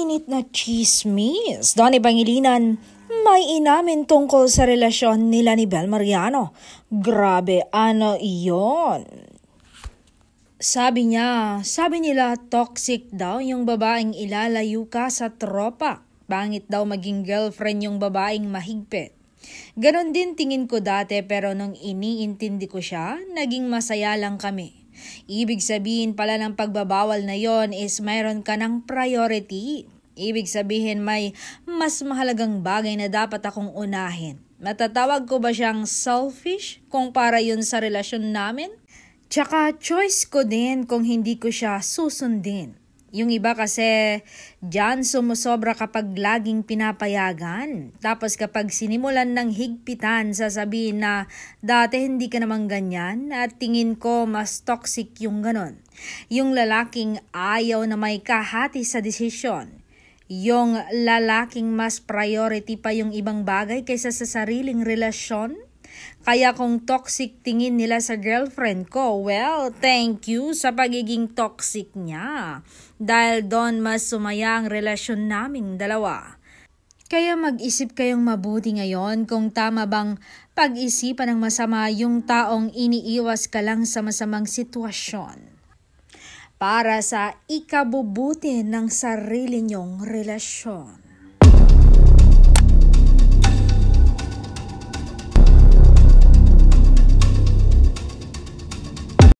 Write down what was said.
Mainit na chismis. Donnie Pangilinan, may inamin tungkol sa relasyon nila ni Bel Mariano. Grabe, ano iyon? Sabi nila toxic daw yung babaeng ilalayo ka sa tropa. Pangit daw maging girlfriend yung babaeng mahigpit. Ganon din tingin ko dati pero nung iniintindi ko siya, naging masaya lang kami. Ibig sabihin pala ng pagbabawal na yon is mayroon ka ng priority. Ibig sabihin may mas mahalagang bagay na dapat akong unahin. Matatawag ko ba siyang selfish kung para yun sa relasyon namin? Tsaka choice ko din kung hindi ko siya susundin. Yung iba kasi dyan sumusobra kapag laging pinapayagan. Tapos kapag sinimulan ng higpitan, sasabihin na dati hindi ka naman ganyan at tingin ko mas toxic yung ganon. Yung lalaking ayaw na may kahati sa desisyon. Yung lalaking mas priority pa yung ibang bagay kaysa sa sariling relasyon. Kaya kung toxic tingin nila sa girlfriend ko, well, thank you sa pagiging toxic niya. Dahil doon mas sumaya ang relasyon naming dalawa. Kaya mag-isip kayong mabuti ngayon kung tama bang pag-isipan ng masama yung taong iniiwas ka lang sa masamang sitwasyon. Para sa ikabubuti ng sarili niyong relasyon.